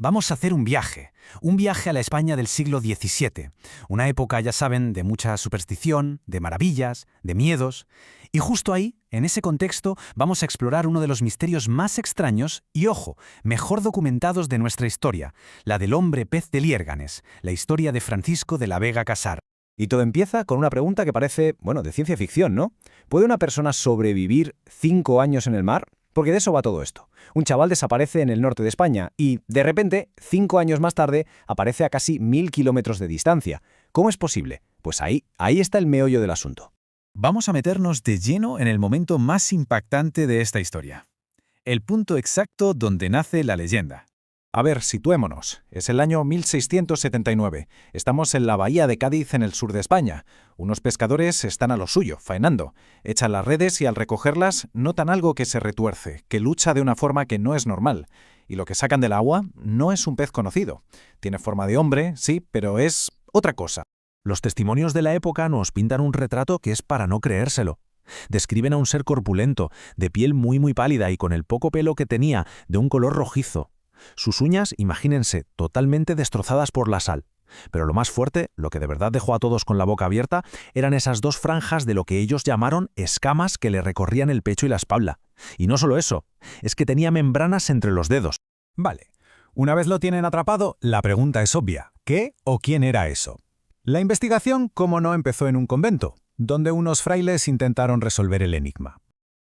vamos a hacer un viaje a la España del siglo XVII, una época, ya saben, de mucha superstición, de maravillas, de miedos, y justo ahí, en ese contexto, vamos a explorar uno de los misterios más extraños y, ojo, mejor documentados de nuestra historia, la del hombre pez de Liérganes, la historia de Francisco de la Vega Casar. Y todo empieza con una pregunta que parece, de ciencia ficción, ¿no? ¿Puede una persona sobrevivir 5 años en el mar? Porque de eso va todo esto. Un chaval desaparece en el norte de España y, de repente, 5 años más tarde, aparece a casi 1000 kilómetros de distancia. ¿Cómo es posible? Pues ahí está el meollo del asunto. Vamos a meternos de lleno en el momento más impactante de esta historia. El punto exacto donde nace la leyenda. A ver, situémonos. Es el año 1679. Estamos en la bahía de Cádiz, en el sur de España. Unos pescadores están a lo suyo, faenando. Echan las redes y al recogerlas notan algo que se retuerce, que lucha de una forma que no es normal. Y lo que sacan del agua no es un pez conocido. Tiene forma de hombre, sí, pero es otra cosa. Los testimonios de la época nos pintan un retrato que es para no creérselo. Describen a un ser corpulento, de piel muy pálida y con el poco pelo que tenía, de un color rojizo. Sus uñas, imagínense, totalmente destrozadas por la sal. Pero lo más fuerte, lo que de verdad dejó a todos con la boca abierta, eran esas 2 franjas de lo que ellos llamaron escamas que le recorrían el pecho y la espalda. Y no solo eso, es que tenía membranas entre los dedos. Vale, una vez lo tienen atrapado, la pregunta es obvia. ¿Qué o quién era eso? La investigación, como no, empezó en un convento, donde unos frailes intentaron resolver el enigma.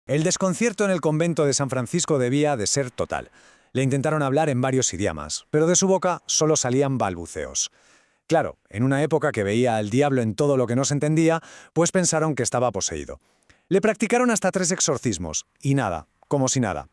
El desconcierto en el convento de San Francisco debía de ser total. Le intentaron hablar en varios idiomas, pero de su boca solo salían balbuceos. Claro, en una época que veía al diablo en todo lo que no se entendía, pues pensaron que estaba poseído. Le practicaron hasta 3 exorcismos, y nada, como si nada.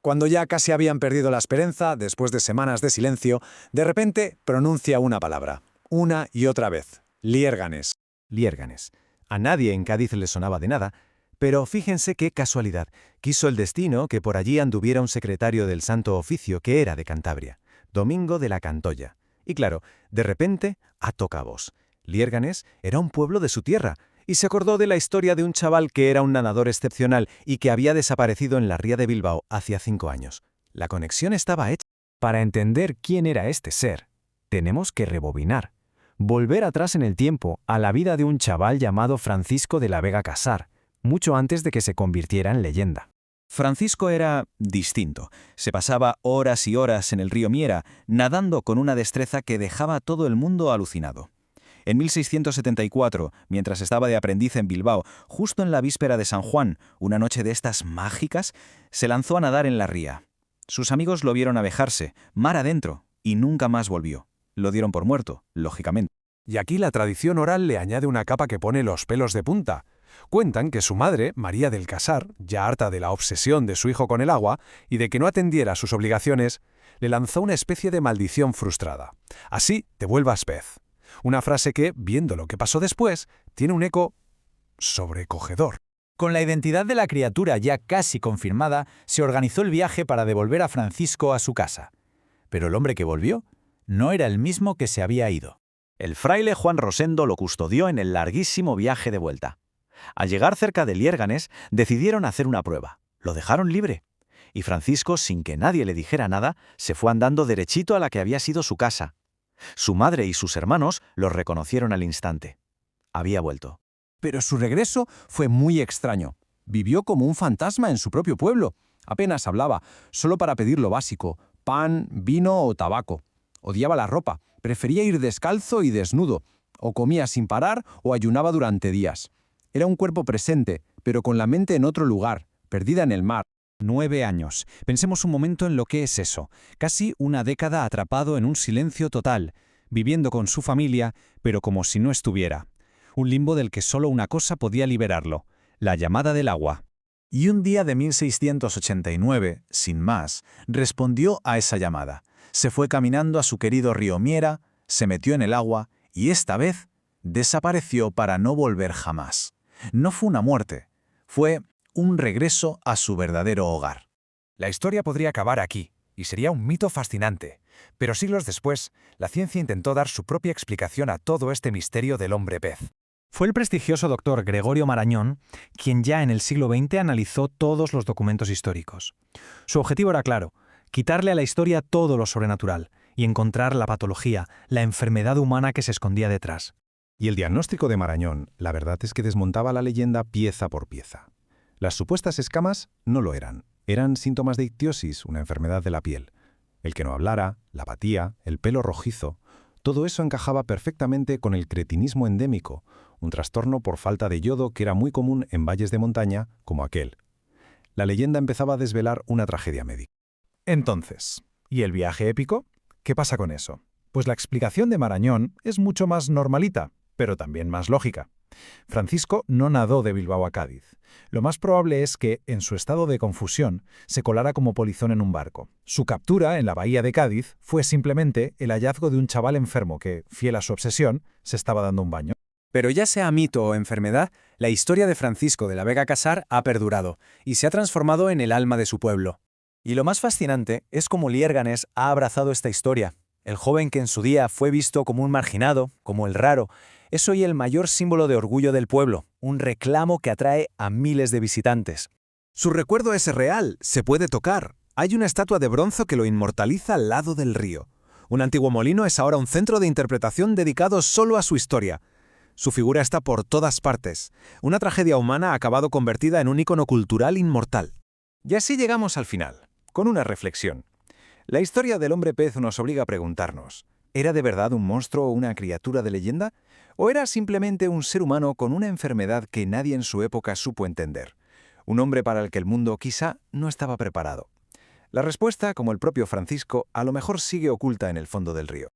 Cuando ya casi habían perdido la esperanza, después de semanas de silencio, de repente pronuncia una palabra, una y otra vez: Liérganes. Liérganes. A nadie en Cádiz le sonaba de nada, pero fíjense qué casualidad. Quiso el destino que por allí anduviera un secretario del Santo Oficio que era de Cantabria, Domingo de la Cantoya. Y claro, de repente, ató cabos. Liérganes era un pueblo de su tierra, y se acordó de la historia de un chaval que era un nadador excepcional y que había desaparecido en la ría de Bilbao hacía 5 años. La conexión estaba hecha. Para entender quién era este ser, tenemos que rebobinar. Volver atrás en el tiempo a la vida de un chaval llamado Francisco de la Vega Casar, mucho antes de que se convirtiera en leyenda. Francisco era distinto. Se pasaba horas y horas en el río Miera, nadando con una destreza que dejaba a todo el mundo alucinado. En 1674, mientras estaba de aprendiz en Bilbao, justo en la víspera de San Juan, una noche de estas mágicas, se lanzó a nadar en la ría. Sus amigos lo vieron abejarse, mar adentro, y nunca más volvió. Lo dieron por muerto, lógicamente. Y aquí la tradición oral le añade una capa que pone los pelos de punta. Cuentan que su madre, María del Casar, ya harta de la obsesión de su hijo con el agua y de que no atendiera a sus obligaciones, le lanzó una especie de maldición frustrada. Así te vuelvas pez. Una frase que, viendo lo que pasó después, tiene un eco sobrecogedor. Con la identidad de la criatura ya casi confirmada, se organizó el viaje para devolver a Francisco a su casa. Pero el hombre que volvió no era el mismo que se había ido. El fraile Juan Rosendo lo custodió en el larguísimo viaje de vuelta. Al llegar cerca de Liérganes, decidieron hacer una prueba. Lo dejaron libre. Y Francisco, sin que nadie le dijera nada, se fue andando derechito a la que había sido su casa. Su madre y sus hermanos lo reconocieron al instante. Había vuelto. Pero su regreso fue muy extraño. Vivió como un fantasma en su propio pueblo. Apenas hablaba, solo para pedir lo básico: pan, vino o tabaco. Odiaba la ropa, prefería ir descalzo y desnudo. O comía sin parar o ayunaba durante días. Era un cuerpo presente, pero con la mente en otro lugar, perdida en el mar. 9 años. Pensemos un momento en lo que es eso. Casi una década atrapado en un silencio total, viviendo con su familia, pero como si no estuviera. Un limbo del que solo una cosa podía liberarlo: la llamada del agua. Y un día de 1689, sin más, respondió a esa llamada. Se fue caminando a su querido río Miera, se metió en el agua y esta vez desapareció para no volver jamás. No fue una muerte, fue un regreso a su verdadero hogar. La historia podría acabar aquí, y sería un mito fascinante. Pero siglos después, la ciencia intentó dar su propia explicación a todo este misterio del hombre pez. Fue el prestigioso doctor Gregorio Marañón quien ya en el siglo XX analizó todos los documentos históricos. Su objetivo era claro: quitarle a la historia todo lo sobrenatural y encontrar la patología, la enfermedad humana que se escondía detrás. Y el diagnóstico de Marañón, la verdad es que desmontaba la leyenda pieza por pieza. Las supuestas escamas no lo eran. Eran síntomas de ictiosis, una enfermedad de la piel. El que no hablara, la apatía, el pelo rojizo, todo eso encajaba perfectamente con el cretinismo endémico, un trastorno por falta de yodo que era muy común en valles de montaña como aquel. La leyenda empezaba a desvelar una tragedia médica. Entonces, ¿y el viaje épico? ¿Qué pasa con eso? Pues la explicación de Marañón es mucho más normalita, pero también más lógica. Francisco no nadó de Bilbao a Cádiz. Lo más probable es que, en su estado de confusión, se colara como polizón en un barco. Su captura en la bahía de Cádiz fue simplemente el hallazgo de un chaval enfermo que, fiel a su obsesión, se estaba dando un baño. Pero ya sea mito o enfermedad, la historia de Francisco de la Vega Casar ha perdurado y se ha transformado en el alma de su pueblo. Y lo más fascinante es cómo Liérganes ha abrazado esta historia. El joven que en su día fue visto como un marginado, como el raro, es hoy el mayor símbolo de orgullo del pueblo, un reclamo que atrae a miles de visitantes. Su recuerdo es real, se puede tocar. Hay una estatua de bronce que lo inmortaliza al lado del río. Un antiguo molino es ahora un centro de interpretación dedicado solo a su historia. Su figura está por todas partes. Una tragedia humana ha acabado convertida en un ícono cultural inmortal. Y así llegamos al final, con una reflexión. La historia del hombre pez nos obliga a preguntarnos, ¿era de verdad un monstruo o una criatura de leyenda? ¿O era simplemente un ser humano con una enfermedad que nadie en su época supo entender? Un hombre para el que el mundo quizá no estaba preparado. La respuesta, como el propio Francisco, a lo mejor sigue oculta en el fondo del río.